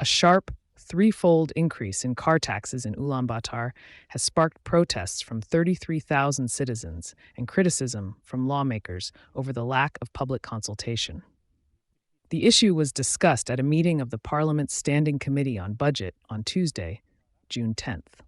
A sharp, threefold increase in car taxes in Ulaanbaatar has sparked protests from 33,000 citizens and criticism from lawmakers over the lack of public consultation. The issue was discussed at a meeting of the Parliament's Standing Committee on Budget on Tuesday, June 10th.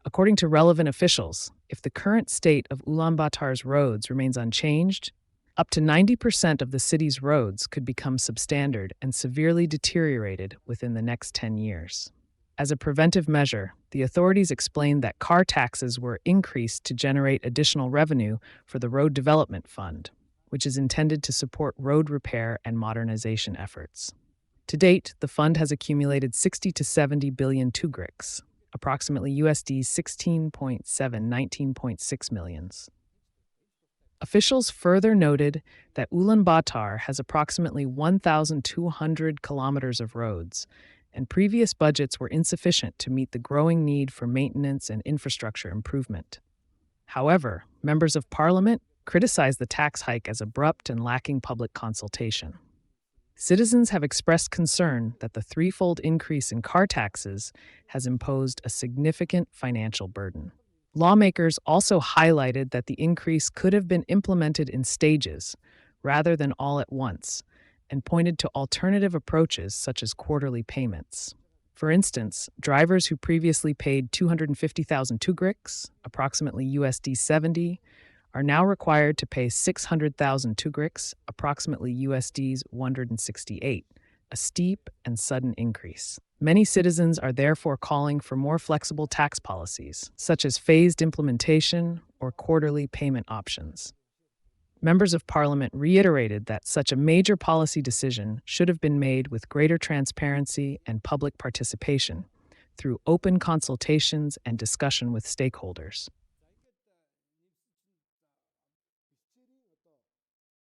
According to relevant officials, if the current state of Ulaanbaatar's roads remains unchanged, up to 90% of the city's roads could become substandard and severely deteriorated within the next 10 years. As a preventive measure, the authorities explained that car taxes were increased to generate additional revenue for the Road Development Fund, which is intended to support road repair and modernization efforts. To date, the fund has accumulated 60 to 70 billion tugriks, approximately USD 16.7, 19.6 millions. Officials further noted that Ulaanbaatar has approximately 1,200 kilometers of roads, and previous budgets were insufficient to meet the growing need for maintenance and infrastructure improvement. However, members of parliament criticized the tax hike as abrupt and lacking public consultation. Citizens have expressed concern that the threefold increase in car taxes has imposed a significant financial burden. Lawmakers also highlighted that the increase could have been implemented in stages rather than all at once, and pointed to alternative approaches such as quarterly payments. For instance, drivers who previously paid 250,000 tugriks, approximately USD 70, are now required to pay 600,000 tugriks, approximately USD 168, a steep and sudden increase. Many citizens are therefore calling for more flexible tax policies, such as phased implementation or quarterly payment options. Members of Parliament reiterated that such a major policy decision should have been made with greater transparency and public participation through open consultations and discussion with stakeholders.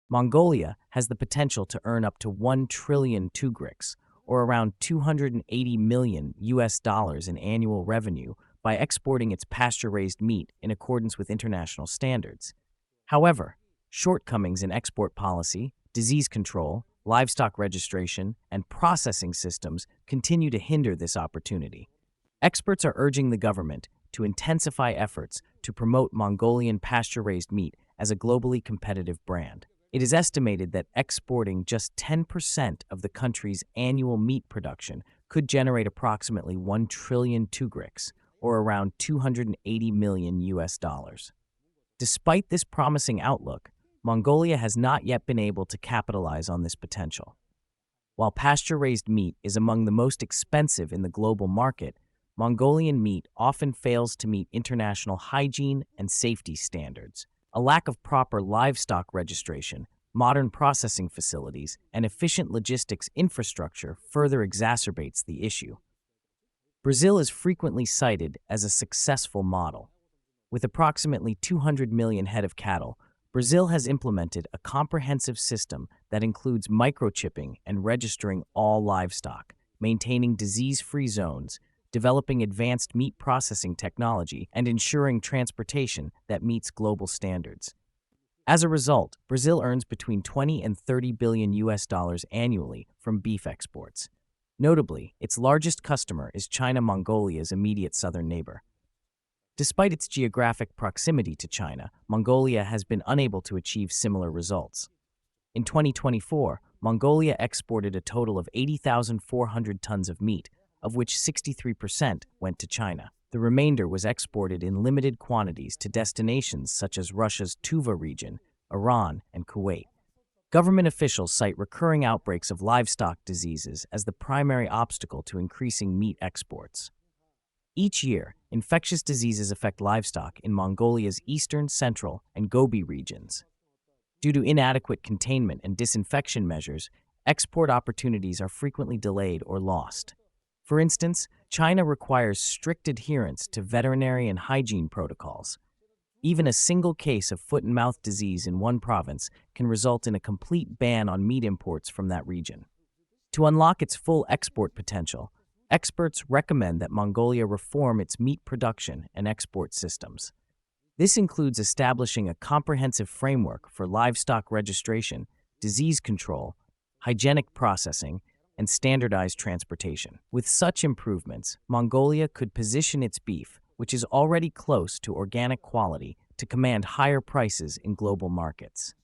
Mongolia has the potential to earn up to 1 trillion tugriks, or around 280 million US dollars in annual revenue by exporting its pasture-raised meat in accordance with international standards. However, shortcomings in export policy, disease control, livestock registration, and processing systems continue to hinder this opportunity. Experts are urging the government to intensify efforts to promote Mongolian pasture-raised meat as a globally competitive brand. It is estimated that exporting just 10% of the country's annual meat production could generate approximately 1 trillion tugriks, or around 280 million US dollars. Despite this promising outlook, Mongolia has not yet been able to capitalize on this potential. While pasture-raised meat is among the most expensive in the global market, Mongolian meat often fails to meet international hygiene and safety standards. A lack of proper livestock registration, modern processing facilities, and efficient logistics infrastructure further exacerbates the issue. Brazil is frequently cited as a successful model. With approximately 200 million head of cattle, Brazil has implemented a comprehensive system that includes microchipping and registering all livestock, maintaining disease-free zones, developing advanced meat processing technology, and ensuring transportation that meets global standards. As a result, Brazil earns between 20 and 30 billion US dollars annually from beef exports. Notably, its largest customer is China, Mongolia's immediate southern neighbor. Despite its geographic proximity to China, Mongolia has been unable to achieve similar results. In 2024, Mongolia exported a total of 80,400 tons of meat, of which 63% went to China. The remainder was exported in limited quantities to destinations such as Russia's Tuva region, Iran, and Kuwait. Government officials cite recurring outbreaks of livestock diseases as the primary obstacle to increasing meat exports. Each year, infectious diseases affect livestock in Mongolia's eastern, central, and Gobi regions. Due to inadequate containment and disinfection measures, export opportunities are frequently delayed or lost. For instance, China requires strict adherence to veterinary and hygiene protocols. Even a single case of foot and mouth disease in one province can result in a complete ban on meat imports from that region. To unlock its full export potential, experts recommend that Mongolia reform its meat production and export systems. This includes establishing a comprehensive framework for livestock registration, disease control, hygienic processing, and standardized transportation. With such improvements, Mongolia could position its beef, which is already close to organic quality, to command higher prices in global markets.